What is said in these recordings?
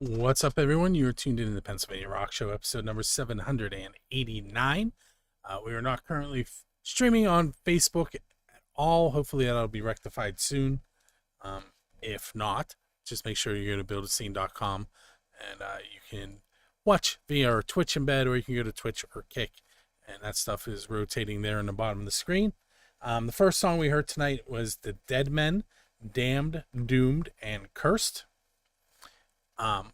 What's up, everyone? You are tuned in to the Pennsylvania Rock Show, episode number 789. We are not currently streaming on Facebook at all. Hopefully, that'll be rectified soon. If not, just make sure you go to buildascene.com and you can watch via our Twitch embed, or you can go to Twitch or Kick, and that stuff is rotating there in the bottom of the screen. The first song we heard tonight was The Dead Men, Damned, Doomed, and Cursed.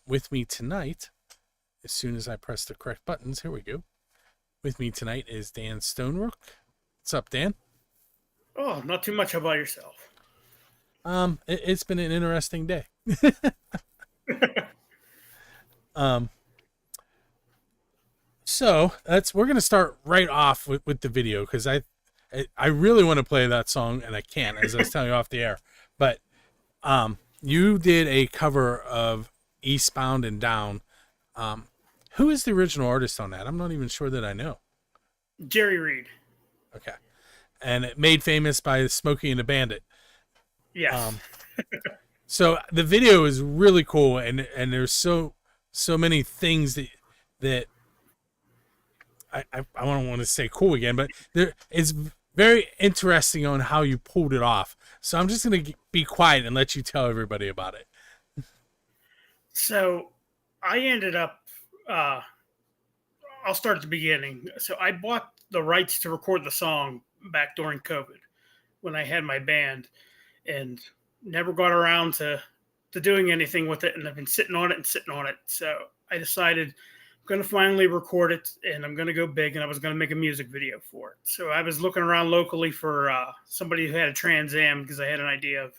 With me tonight, as soon as I press the correct buttons, here we go. With me tonight is Dan Stonerook. What's up, Dan? Oh, not too much. How about yourself? It's been an interesting day. So we're gonna start right off with the video, because I really want to play that song and I can't, as I was telling you off the air. But you did a cover of Eastbound and Down. Who is the original artist on that? I'm not even sure that I know. Jerry Reed. Okay. And it made famous by Smokey and the Bandit. Yes. So the video is really cool, and there's so many things that I don't want to say cool again, but it's very interesting on how you pulled it off. So I'm just going to be quiet and let you tell everybody about it. So I ended up, I'll start at the beginning. So I bought the rights to record the song back during COVID when I had my band, and never got around to doing anything with it. And I've been sitting on it. So I decided I'm going to finally record it, and I'm going to go big, and I was going to make a music video for it. So I was looking around locally for somebody who had a Trans Am, because I had an idea of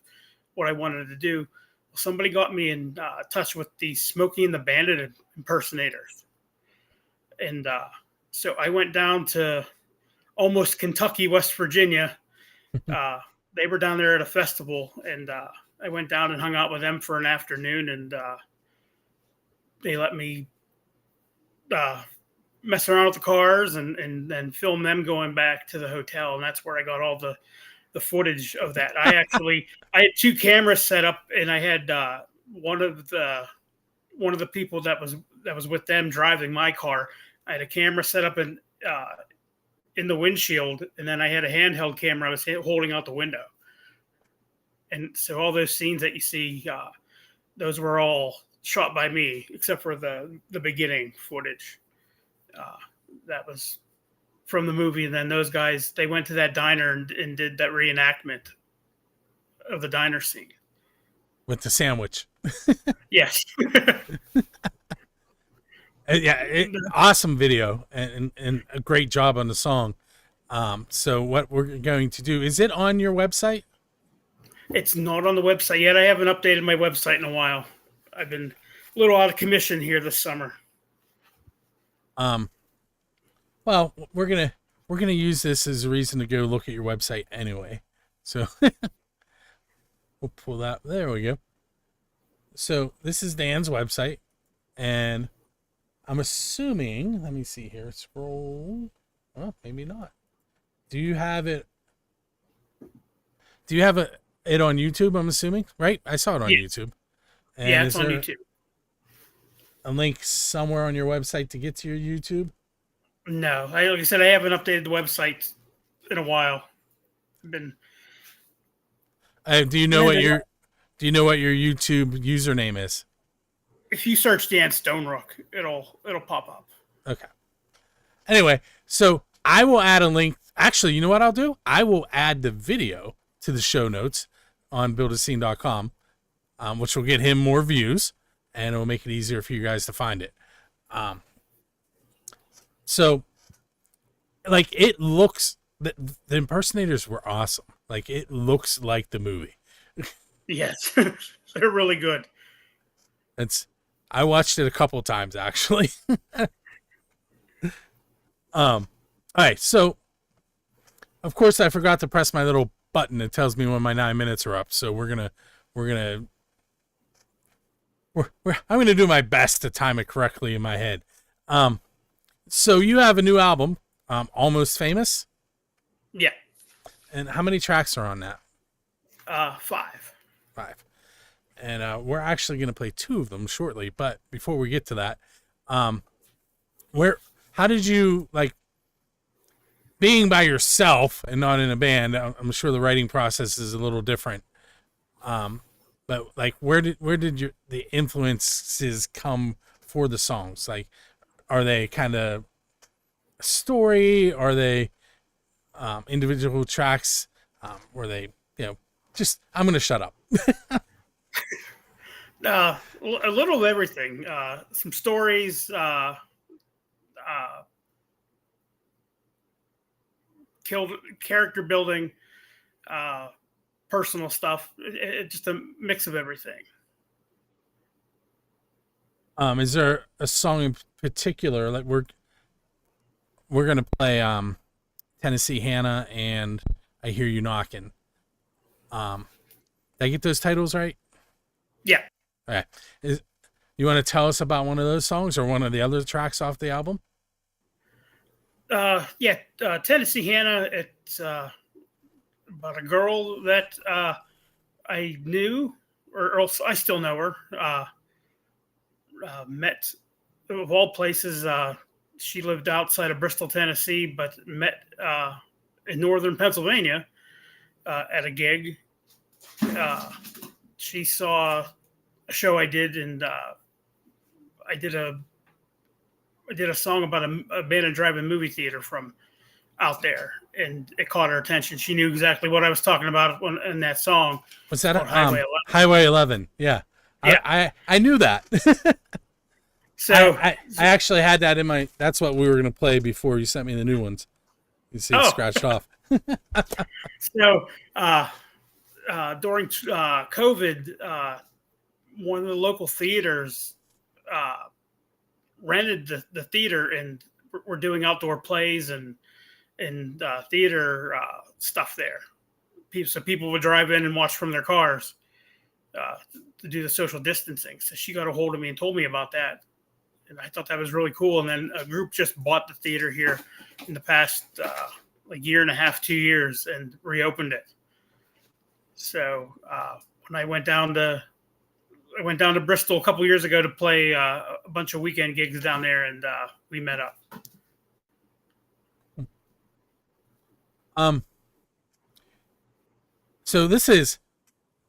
what I wanted to do. Somebody got me in touch with the Smokey and the Bandit impersonators. And so I went down to almost Kentucky, West Virginia. They were down there at a festival, and I went down and hung out with them for an afternoon, and they let me mess around with the cars and then film them going back to the hotel. And that's where I got all the footage of that. I had two cameras set up, and I had one of the people that was with them driving my car. I had a camera set up in the windshield, and then I had a handheld camera I was holding out the window. And so all those scenes that you see, those were all shot by me, except for the beginning footage. That was from the movie. And then those guys, they went to that diner and did that reenactment of the diner scene. With the sandwich. Yes. Yeah, awesome video and a great job on the song. So what we're going to do, is it on your website? It's not on the website yet. I haven't updated my website in a while. I've been a little out of commission here this summer. Well, we're gonna use this as a reason to go look at your website anyway. So we'll pull that. There we go. So this is Dan's website, and I'm assuming, let me see here, scroll. Oh, maybe not. Do you have it on YouTube, I'm assuming? Right? I saw it on YouTube. And yeah, it's on YouTube. A link somewhere on your website to get to your YouTube? No. Like I said, I haven't updated the website in a while. Do you know what your YouTube username is? If you search Dan Stonerook, it'll pop up. Okay. Anyway, so I will add a link. Actually, you know what I'll do? I will add the video to the show notes on buildascene.com, which will get him more views, and it will make it easier for you guys to find it. So, like, it looks, the impersonators were awesome. Like, it looks like the movie. Yes, they're really good. I watched it a couple times, actually. All right, so of course I forgot to press my little button that tells me when my 9 minutes are up. So I'm gonna do my best to time it correctly in my head. So you have a new album, Almost Famous. Yeah. And how many tracks are on that? 5. 5. and we're actually going to play two of them shortly. But before we get to that, how did you like being by yourself and not in a band? I'm sure the writing process is a little different. But like, where did the influences come for the songs? Like, are they kind of a story? Are they individual tracks? Were they, just, I'm going to shut up. A little of everything. Some stories, character building, personal stuff. Just a mix of everything. Is there a song in particular? Like we're gonna play Tennessee Hannah and I Hear You Knocking. Did I get those titles right? Yeah. Okay. You want to tell us about one of those songs or one of the other tracks off the album? Tennessee Hannah. It's about a girl that I knew, or I still know her. Met, of all places, she lived outside of Bristol, Tennessee, but met in northern Pennsylvania at a gig. She saw a show I did, and I did a song about a abandoned drive-in movie theater from out there, and it caught her attention. She knew exactly what I was talking about in that song. Was that Highway 11? Yeah. Yeah. I knew that. So I actually had that in my. That's what we were going to play before you sent me the new ones. You see it scratched off. So during COVID, one of the local theaters rented the theater, and we're doing outdoor plays and theater stuff there. So people would drive in and watch from their cars to do the social distancing. So she got a hold of me and told me about that. And I thought that was really cool. And then a group just bought the theater here in the past year and a half, 2 years, and reopened it. So when I went down to Bristol a couple years ago to play a bunch of weekend gigs down there, and we met up. So this is,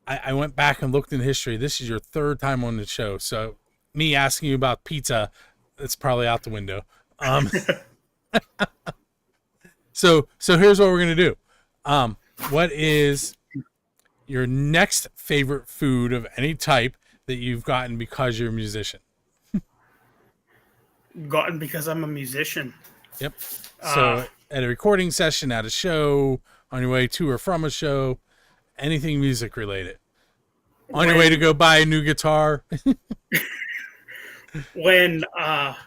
I went back and looked in history. This is your third time on the show. So me asking you about pizza, it's probably out the window. So here's what we're going to do. What is your next favorite food of any type that you've gotten because you're a musician? Gotten because I'm a musician. Yep. So at a recording session, at a show, on your way to or from a show, anything music related. On your way to go buy a new guitar. When I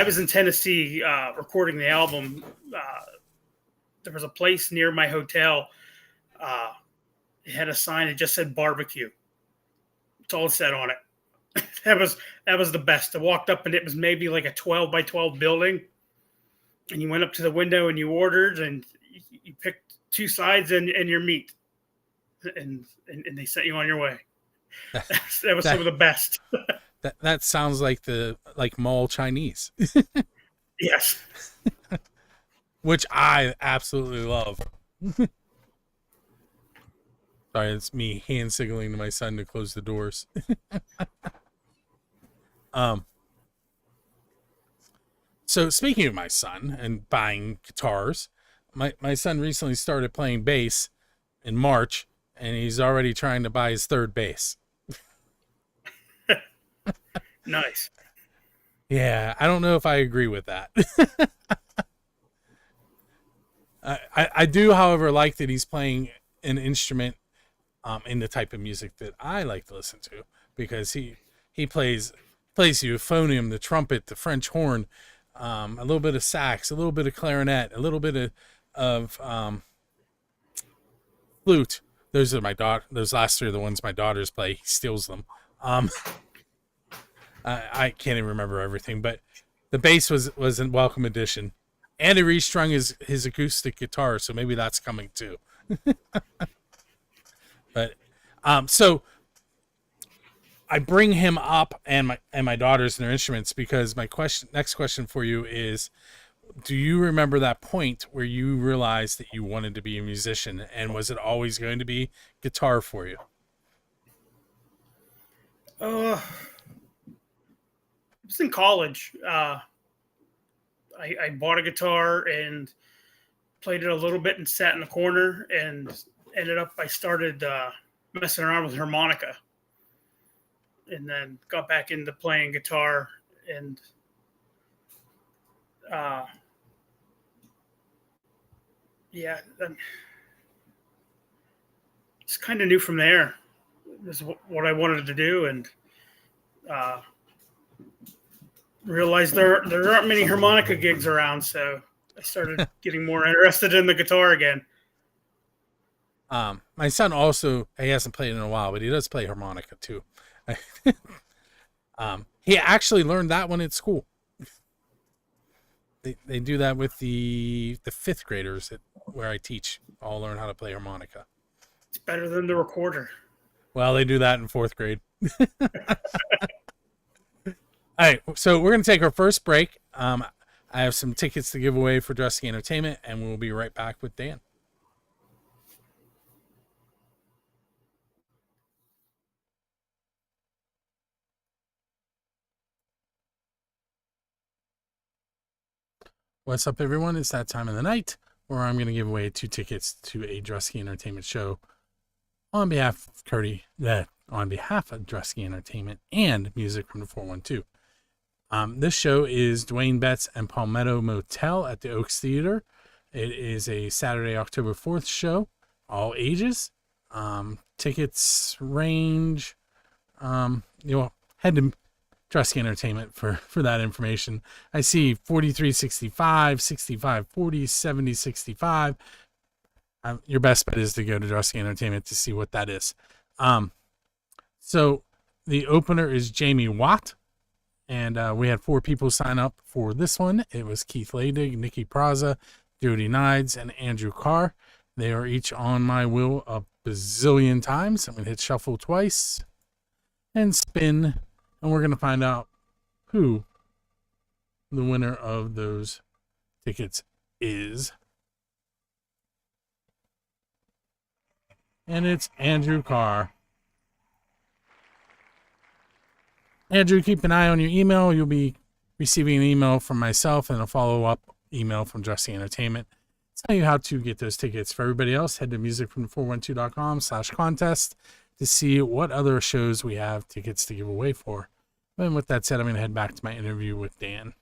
was in Tennessee recording the album, there was a place near my hotel. It had a sign that just said barbecue. That's all it said on it. That was the best. I walked up and it was maybe like a 12 by 12 building. And you went up to the window and you ordered, and you picked two sides and your meat. And they sent you on your way. That was some of the best. That sounds like mall Chinese. Yes. Which I absolutely love. Sorry, it's me hand signaling to my son to close the doors. So speaking of my son and buying guitars, my son recently started playing bass in March, and he's already trying to buy his third bass. Nice. Yeah, I don't know if I agree with that. I do, however, like that he's playing an instrument in the type of music that I like to listen to, because he plays euphonium, the trumpet, the French horn, a little bit of sax, a little bit of clarinet, a little bit of flute. Those last three are the ones my daughters play. He steals them. I can't even remember everything, but the bass was a welcome addition. And he restrung his acoustic guitar, so maybe that's coming too. But so I bring him up and my daughters and their instruments because my next question for you is, do you remember that point where you realized that you wanted to be a musician, and was it always going to be guitar for you? Uh, I was in college. I bought a guitar and played it a little bit and sat in the corner and ended up I started messing around with harmonica and then got back into playing guitar and uh, yeah, it's kind of new from there. This is what I wanted to do and uh, realized there aren't many harmonica gigs around, so I started getting more interested in the guitar again. My son also, he hasn't played in a while, but he does play harmonica too. He actually learned that one at school. They do that with the fifth graders where I teach. All learn how to play harmonica. It's better than the recorder. Well, they do that in fourth grade. All right, so we're going to take our first break. I have some tickets to give away for Dressing Entertainment, and we'll be right back with Dan. What's up, everyone? It's that time of the night where I'm going to give away 2 tickets to a Dressing Entertainment show on behalf of Dressing Entertainment and Music from the 412. This show is Dwayne Betts and Palmetto Motel at the Oaks Theater. It is a Saturday, October 4th show, all ages. Tickets range, head to Dressing Entertainment for that information. I see 43.65, 65.40, 70.65. Your best bet is to go to Dressing Entertainment to see what that is. So the opener is Jamie Watt. And we had 4 people sign up for this one. It was Keith Ladig, Nikki Praza, Jody Nides, and Andrew Carr. They are each on my wheel a bazillion times. I'm going to hit shuffle twice and spin. And we're going to find out who the winner of those tickets is. And it's Andrew Carr. Andrew, keep an eye on your email. You'll be receiving an email from myself and a follow-up email from Dressing Entertainment. Tell you how to get those tickets. For everybody else, head to musicfrom412.com/contest to see what other shows we have tickets to give away for. And with that said, I'm going to head back to my interview with Dan.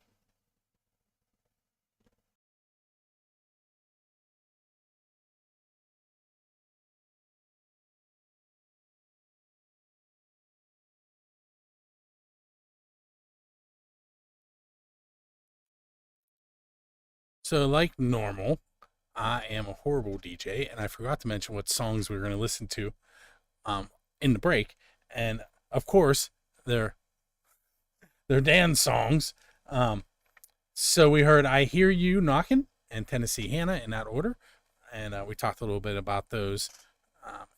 So, like normal, I am a horrible DJ, and I forgot to mention what songs we were going to listen to in the break. And of course, they're Dan's songs. So we heard "I Hear You Knockin'" and "Tennessee Hannah" in that order, and we talked a little bit about those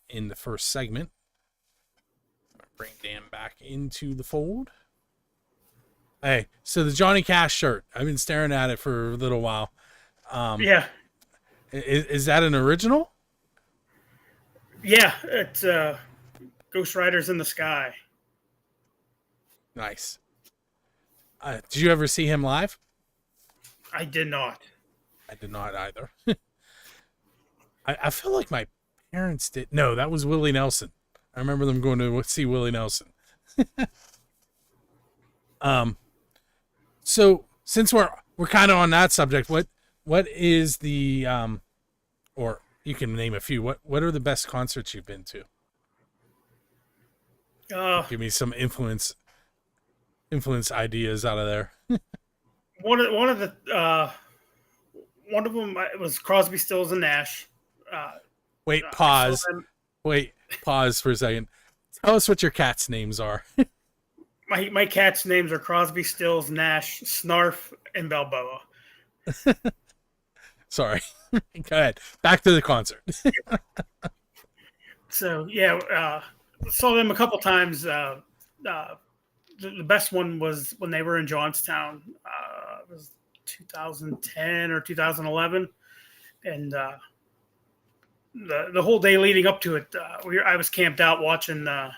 in the first segment. Bring Dan back into the fold. Hey, so the Johnny Cash shirt. I've been staring at it for a little while. Yeah. Is that an original? Yeah, it's Ghost Riders in the Sky. Nice. Did you ever see him live? I did not. I did not either. I feel like my parents did. No, that was Willie Nelson. I remember them going to see Willie Nelson. So since we're kind of on that subject, what is the or you can name a few. What are the best concerts you've been to? Give me some influence ideas out of there. One of them was Crosby, Stills, and Nash. Wait, pause. Wait, pause for a second. Tell us what your cats' names are. My cats' names are Crosby, Stills, Nash, Snarf, and Balboa. Sorry. Go ahead. Back to the concert. So yeah, saw them a couple times. the best one was when they were in Johnstown. It was 2010 or 2011, and the whole day leading up to it, I was camped out watching the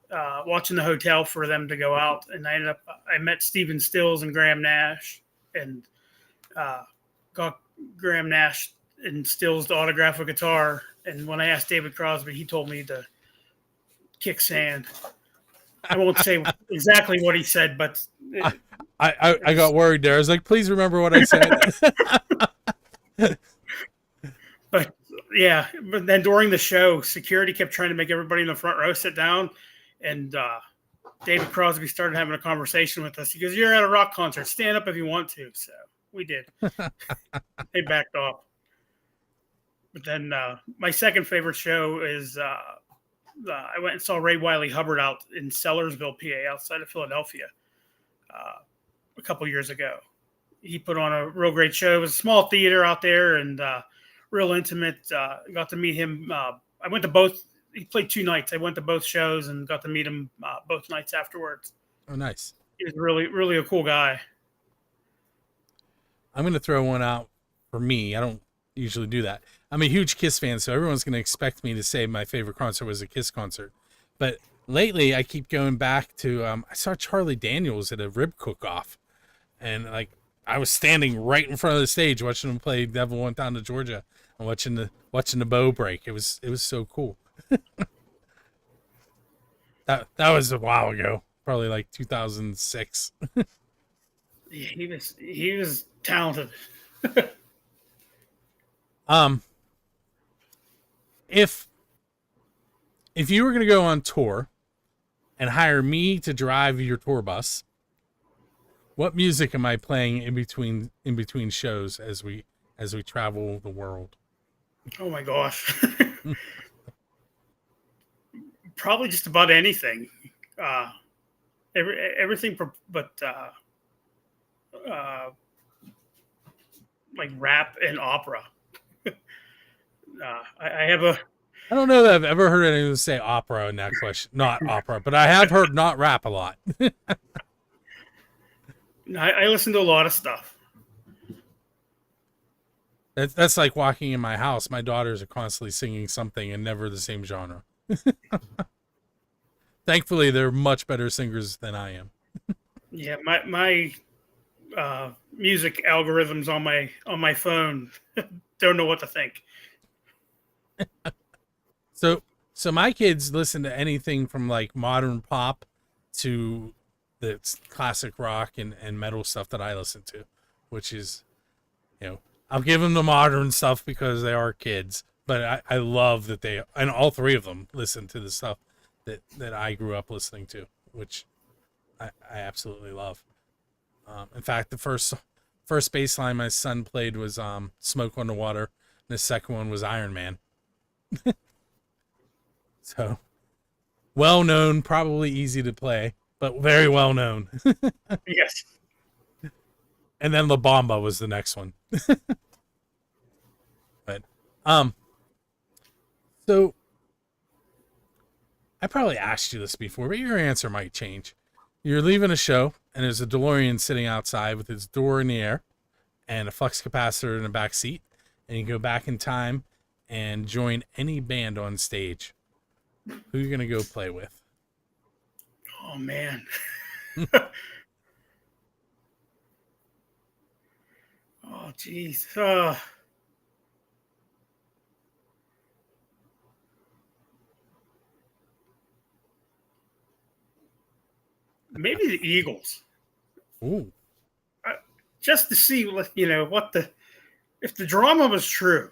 hotel for them to go out, and I met Stephen Stills and Graham Nash, and got Graham Nash and Stills to autograph a guitar. And when I asked David Crosby, he told me to kick sand. I won't say exactly what he said, but I got worried there. I was like, please remember what I said. But yeah, but then during the show, security kept trying to make everybody in the front row sit down, and David Crosby started having a conversation with us. He goes, "You're at a rock concert. Stand up if you want to." So we did. They backed off. But then my second favorite show is I went and saw Wylie Hubbard out in Sellersville, PA, outside of Philadelphia, a couple years ago. He put on a real great show. It was a small theater out there, and real intimate. Got to meet him. I went to both. He played 2 nights. I went to both shows and got to meet him both nights afterwards. Oh, nice. He was really, really a cool guy. I'm going to throw one out for me. I don't usually do that. I'm a huge Kiss fan, so everyone's going to expect me to say my favorite concert was a Kiss concert. But lately, I keep going back to, I saw Charlie Daniels at a rib cook-off. And, like, I was standing right in front of the stage watching him play Devil Went Down to Georgia and watching the bow break. It was so cool. that was a while ago, probably like 2006. Yeah, he was talented. If you were going to go on tour and hire me to drive your tour bus, what music am I playing in between shows as we travel the world? Oh my gosh. Probably just about anything. Everything but like rap and opera. I have a. I don't know that I've ever heard anyone say opera in that question. Not opera, but I have heard not rap a lot. I listen to a lot of stuff. That's like walking in my house. My daughters are constantly singing something and never the same genre. Thankfully, they're much better singers than I am. Yeah, my music algorithms on my phone don't know what to think. So my kids listen to anything from like modern pop to the classic rock and metal stuff that I listen to, which is, I'll give them the modern stuff because they are kids, but I love that and all 3 of them listen to the stuff that I grew up listening to, which I absolutely love. In fact, the first bass line my son played was Smoke on the Water, and the second one was Iron Man. So, well known, probably easy to play, but very well known. Yes. And then La Bamba was the next one. But so I probably asked you this before, but your answer might change. You're leaving a show, and there's a DeLorean sitting outside with its door in the air and a flux capacitor in the back seat, and you go back in time and join any band on stage. Who are you going to go play with? Oh, man. Oh, geez. Maybe the Eagles. Ooh. Just to see, if the drama was true.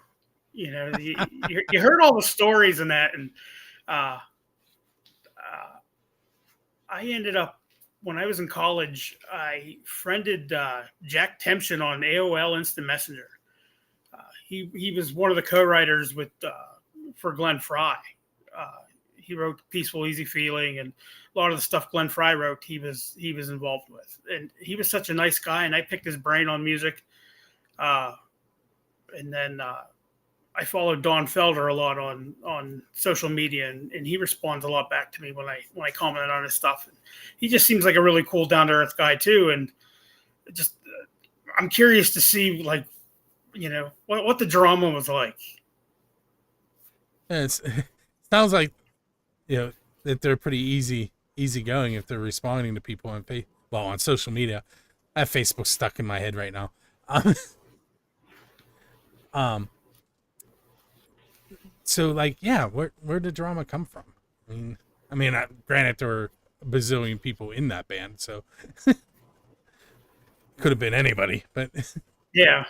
You heard all the stories and that, and I ended up, when I was in college, I friended Jack Tempchin on AOL Instant Messenger. He was one of the co-writers for Glenn Frey. He wrote Peaceful Easy Feeling, and a lot of the stuff Glenn Frey wrote, he was involved with. And he was such a nice guy, and I picked his brain on music. And then I follow Don Felder a lot on social media, and he responds a lot back to me when I comment on his stuff. And he just seems like a really cool, down to earth guy too. And just I'm curious to see, like, what the drama was like. And it sounds like that they're pretty easygoing if they're responding to people on social media. I have Facebook stuck in my head right now. So like, yeah, where did drama come from? Granted, there were a bazillion people in that band, so could have been anybody, but yeah.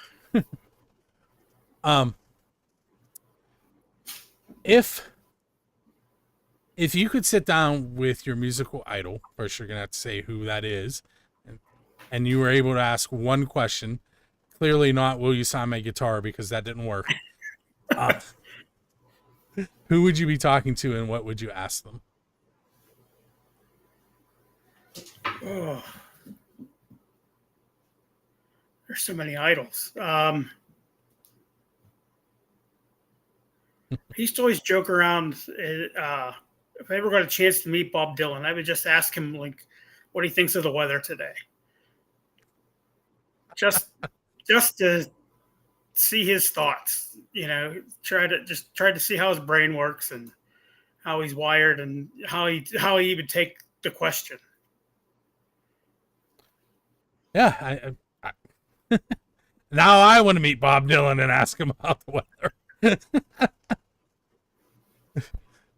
If you could sit down with your musical idol, first you're gonna have to say who that is, and you were able to ask one question, clearly not "Will you sign my guitar?" because that didn't work. Who would you be talking to, and what would you ask them? Oh, there's so many idols. I used to always joke around. If I ever got a chance to meet Bob Dylan, I would just ask him, like, what he thinks of the weather today. Just to see his thoughts. Try to see how his brain works and how he's wired and how he even take the question. Yeah, I now I want to meet Bob Dylan and ask him about the weather.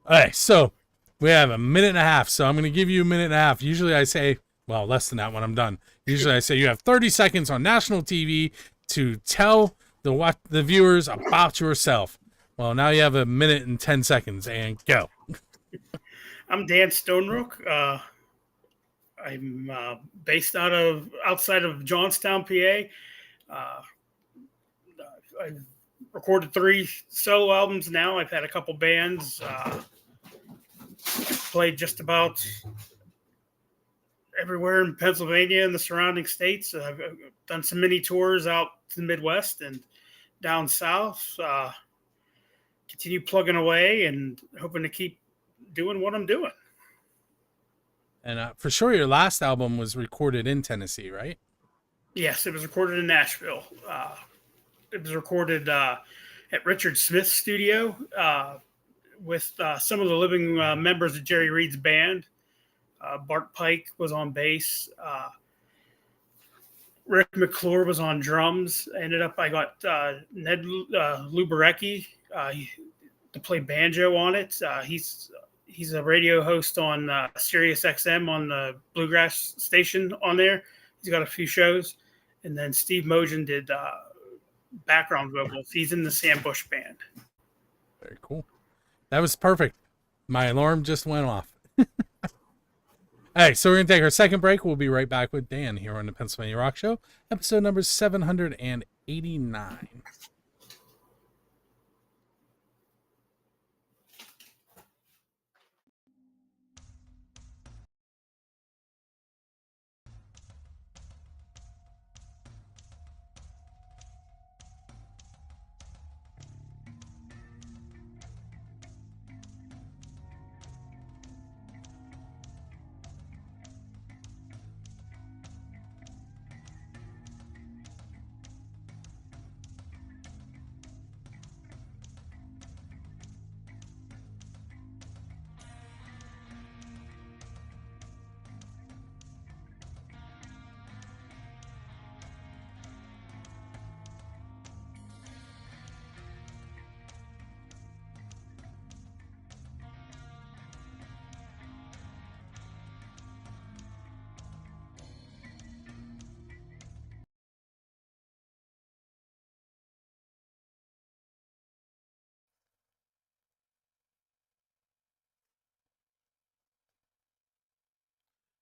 All right, so we have a minute and a half, so I'm going to give you a minute and a half. Usually I say, well, less than that when I'm done. Usually I say you have 30 seconds on national TV to tell the viewers about yourself. Well, now you have a minute and 10 seconds, and go. I'm Dan Stonerook. I'm based outside of Johnstown, PA. I've recorded 3 solo albums now. I've had a couple bands. Played just about everywhere in Pennsylvania and the surrounding states. I've done some mini tours out to the Midwest and down south. Continue plugging away and hoping to keep doing what I'm doing. And for sure, your last album was recorded in Tennessee, right? Yes, it was recorded in Nashville. It was recorded at Richard Smith's studio with some of the living members of Jerry Reed's band. Bart Pike was on bass. Rick McClure was on drums. I got Ned Luberecki to play banjo on it. He's a radio host on Sirius XM on the Bluegrass station on there. He's got a few shows. And then Steve Mogen did background vocals. He's in the Sam Bush band. Very cool. That was perfect. My alarm just went off. All right, so we're going to take our second break. We'll be right back with Dan here on the Pennsylvania Rock Show, episode number 789.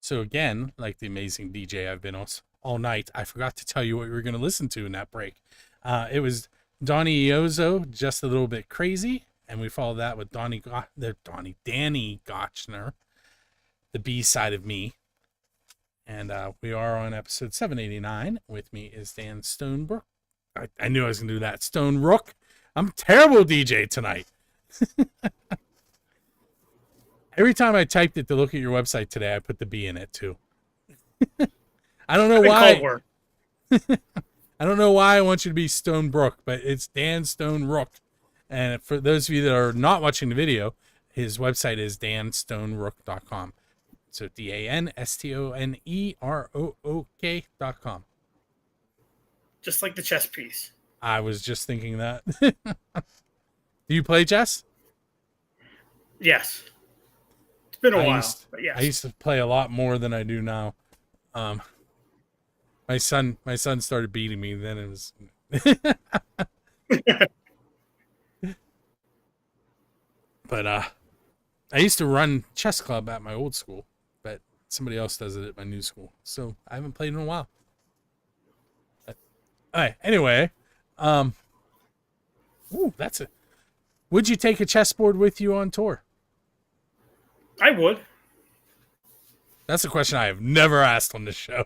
So again, like the amazing DJ I've been all night, I forgot to tell you what we were going to listen to in that break. It was Donny Iozzo, Just a Little Bit Crazy, and we followed that with Danny Gotchner, The B-Side of Me. And we are on episode 789. With me is Dan Stonerook. I knew I was going to do that. Stonerook. I'm terrible DJ tonight. Every time I typed it to look at your website today, I put the B in it too. I don't know why. Cold work. I don't know why I want you to be Stonebrook, but it's Dan Stonerook. And for those of you that are not watching the video, his website is danstonerook.com. So DANSTONEROOK.com. Just like the chess piece. I was just thinking that. Do you play chess? Yes. It's been a while, but yes. I used to play a lot more than I do now. My son started beating me. Then it was. But I used to run chess club at my old school, but somebody else does it at my new school. So I haven't played in a while. But, all right. Anyway, that's it. Would you take a chessboard with you on tour? I would. That's a question I have never asked on this show.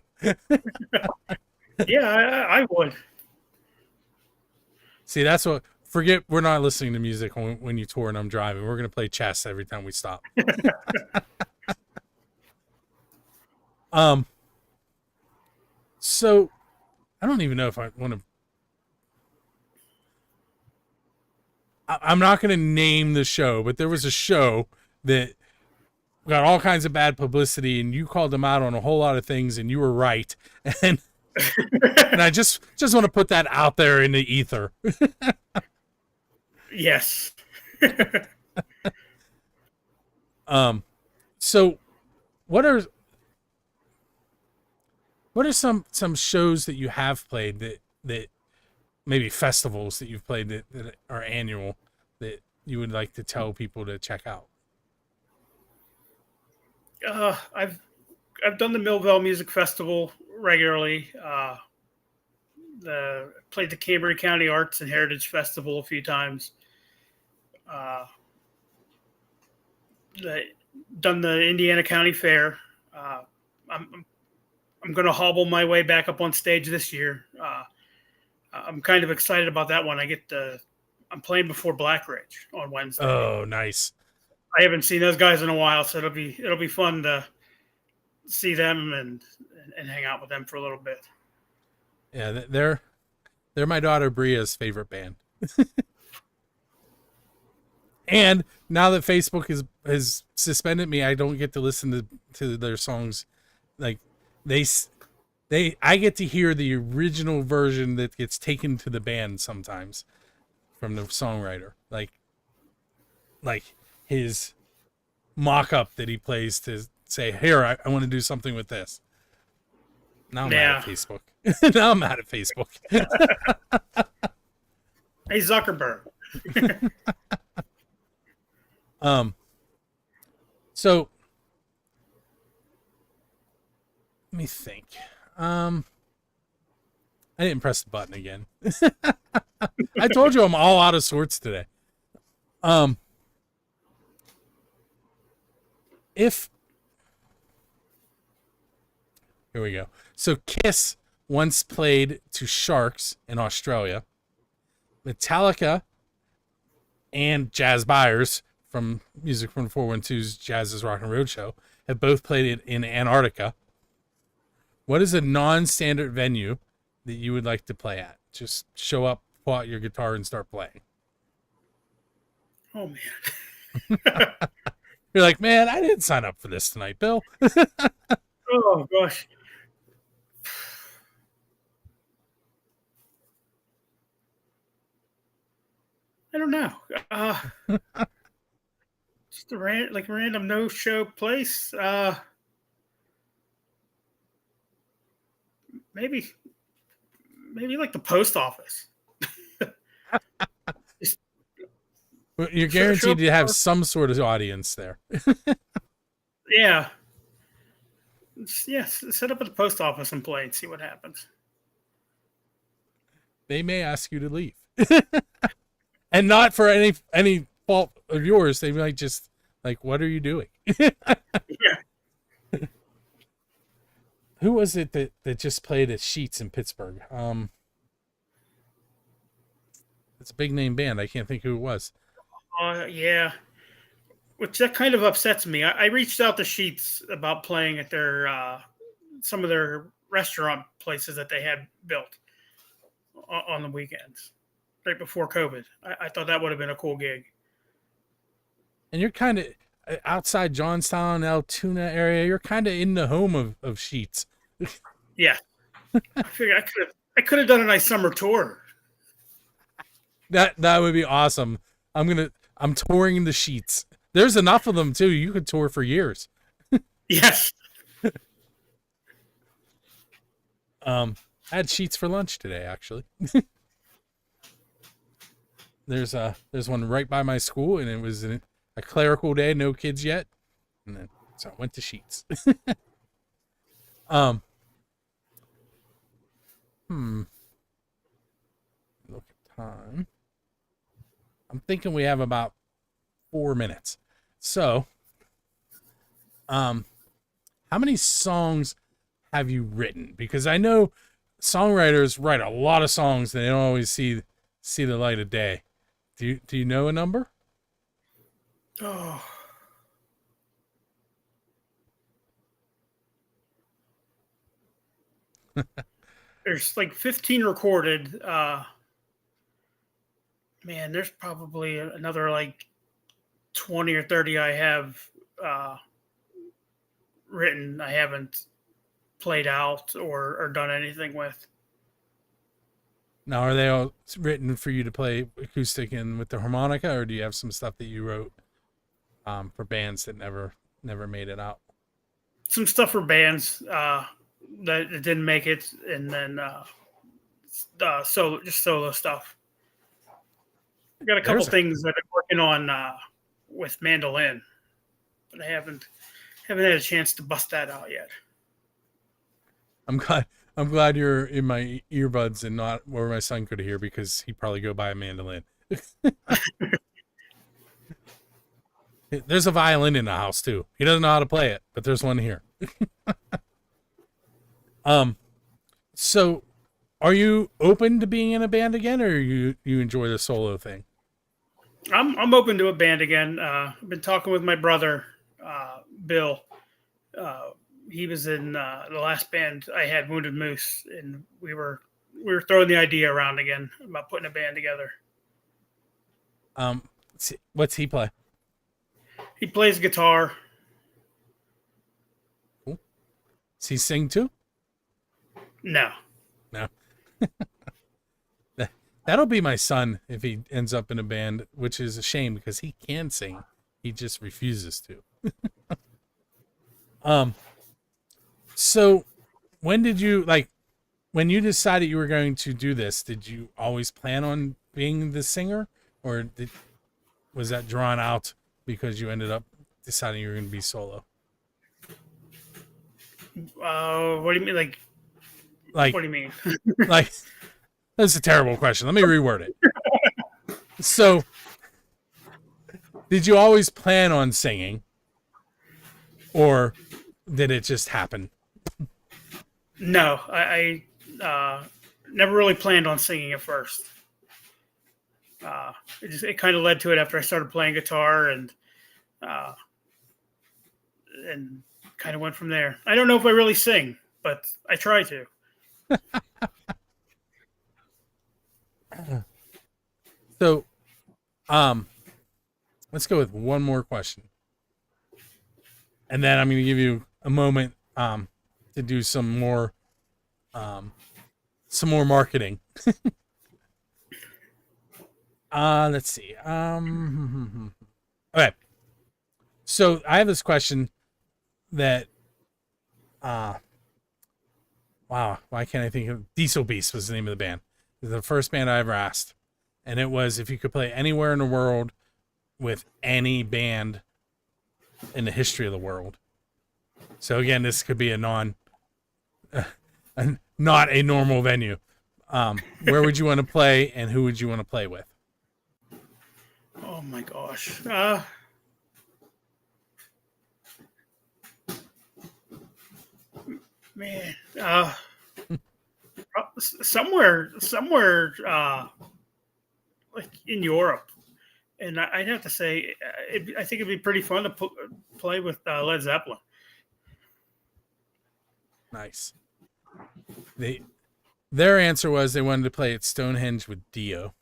Yeah, I would. See, that's what. Forget we're not listening to music when you tour and I'm driving. We're going to play chess every time we stop. So I don't even know if I want to. I'm not going to name the show, but there was a show that got all kinds of bad publicity, and you called them out on a whole lot of things, and you were right. And and I just want to put that out there in the ether. Yes. So what are some shows that you have played that maybe festivals that you've played that are annual that you would like to tell people to check out? I've done the Millville Music Festival regularly. Played the Cambria County Arts and Heritage Festival a few times. Done the Indiana County Fair. I'm going to hobble my way back up on stage this year. I'm kind of excited about that one. I'm playing before Black Ridge on Wednesday. Oh, nice. I haven't seen those guys in a while, so it'll be fun to see them and hang out with them for a little bit. Yeah, they're my daughter Bria's favorite band. And now that Facebook has suspended me, I don't get to listen to their songs. Like I get to hear the original version that gets taken to the band sometimes from the songwriter. Like his mock-up that he plays to say, here, I want to do something with this. Now I'm mad at Facebook. Now I'm mad at Facebook. Hey, Zuckerberg. So let me think. I didn't press the button again. I told you I'm all out of sorts today. Here we go. So Kiss once played to Sharks in Australia. Metallica and Jazz Byers from Music from the 412's Jazz's Rock and Road Show have both played it in Antarctica. What is a non-standard venue that you would like to play at? Just show up, pull out your guitar, and start playing. Oh, man. You're like, man, I didn't sign up for this tonight, Bill. Oh, gosh. I don't know. Just a random no-show place. Maybe like the post office. You're guaranteed to have some sort of audience there. Yeah. Set up at the post office and play and see what happens. They may ask you to leave. And not for any fault of yours. They might just like, what are you doing? Yeah. Who was it that just played at Sheets in Pittsburgh? It's a big name band. I can't think who it was. Yeah, which that kind of upsets me. I reached out to Sheets about playing at their some of their restaurant places that they had built on the weekends right before COVID. I thought that would have been a cool gig. And you're kind of outside Johnstown, Altoona area. You're kind of in the home of Sheets. Yeah, I figured I could have done a nice summer tour. That would be awesome. I'm touring the Sheets. There's enough of them too. You could tour for years. Yes. I had Sheets for lunch today, actually. There's one right by my school, and it was a clerical day, no kids yet, and then so I went to Sheets. um, Look at time. I'm thinking we have about 4 minutes. So, how many songs have you written? Because I know songwriters write a lot of songs that they don't always see the light of day. Do you know a number? Oh. There's like 15 recorded. Man, there's probably another like 20 or 30 I have written. I haven't played out or done anything with. Now, are they all written for you to play acoustic and with the harmonica, or do you have some stuff that you wrote for bands that never made it out? Some stuff for bands that didn't make it, and then just solo stuff. I got a couple things that I'm working on with mandolin, but I haven't had a chance to bust that out yet. I'm glad you're in my earbuds and not where my son could hear, because he'd probably go buy a mandolin. There's a violin in the house too. He doesn't know how to play it, but there's one here. So are you open to being in a band again, or you enjoy the solo thing? I'm open to a band again. I've been talking with my brother, Bill. He was in the last band I had, Wounded Moose, and we were throwing the idea around again about putting a band together. What's he play? He plays guitar. Cool. Does he sing too? No. That'll be my son if he ends up in a band, which is a shame because he can sing. He just refuses to. So when did you, when you decided you were going to do this, did you always plan on being the singer, or was that drawn out because you ended up deciding you were going to be solo? What do you mean? Like what do you mean? That's a terrible question. Let me reword it. So, did you always plan on singing, or did it just happen? No, I never really planned on singing at first. It kind of led to it after I started playing guitar, and kind of went from there. I don't know if I really sing, but I try to. So, let's go with one more question, and then I'm going to give you a moment to do some more marketing. Let's see. Okay. So I have this question that, wow, why can't I think of? Diesel Beast was the name of the band. The first band I ever asked. And it was if you could play anywhere in the world with any band in the history of the world. So again, this could be not a normal venue. Where would you want to play, and who would you want to play with? Oh my gosh. Man. Somewhere like in Europe. And I'd have to say, I think it'd be pretty fun to play with Led Zeppelin. Nice. Their answer was they wanted to play at Stonehenge with Dio.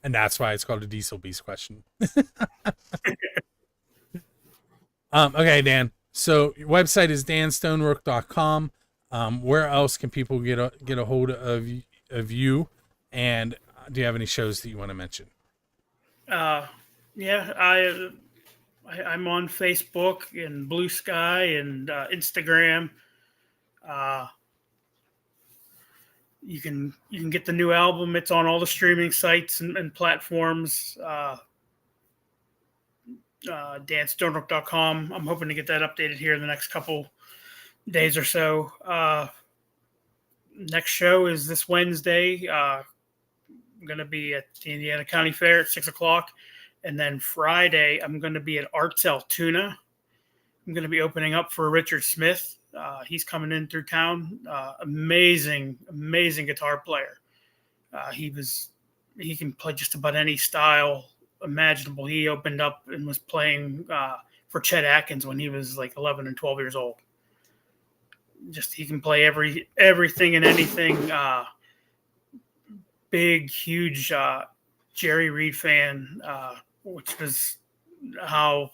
And that's why it's called a Diesel Beast question. Okay, Dan. So your website is danstonerook.com. Where else can people get a hold of you? And do you have any shows that you want to mention? Yeah, I'm on Facebook and Blue Sky and Instagram. You can get the new album. It's on all the streaming sites and platforms. danstonerook.com. I'm hoping to get that updated here in the next couple days or so. Next show is this Wednesday. I'm going to be at the Indiana County Fair at 6:00. And then Friday, I'm going to be at Arts Altoona. I'm going to be opening up for Richard Smith. He's coming in through town. Amazing guitar player. He can play just about any style imaginable. He opened up and was playing for Chet Atkins when he was like 11 and 12 years old. Just he can play everything and anything. Big, huge Jerry Reed fan, which was how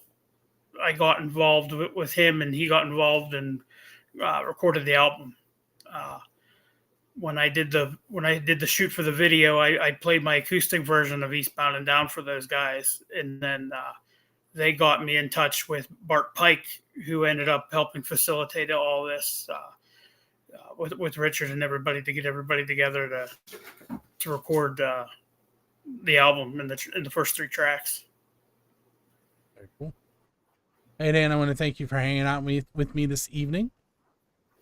I got involved with him, and he got involved and recorded the album. When I did the shoot for the video, I played my acoustic version of Eastbound and Down for those guys, and then they got me in touch with Bart Pike, who ended up helping facilitate all this with Richard and everybody to get everybody together to record the album in the first 3 tracks. Very cool. Hey, Dan, I want to thank you for hanging out with me this evening.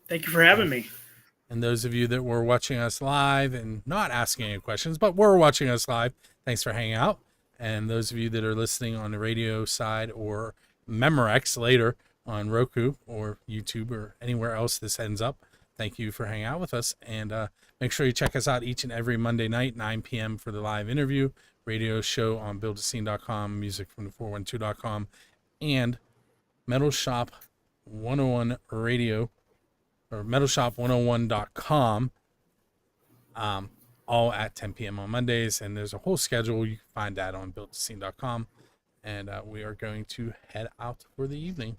Thank you for having me. And those of you that were watching us live and not asking any questions, but were watching us live, thanks for hanging out. And those of you that are listening on the radio side or Memorex later on Roku or YouTube or anywhere else this ends up, thank you for hanging out with us. And make sure you check us out each and every Monday night, 9 p.m. for the live interview, radio show on buildascene.com, music from the 412.com, and Metal Shop 101 radio or metalshop101.com, all at 10 p.m. on Mondays. And there's a whole schedule. You can find that on buildascene.com. And we are going to head out for the evening.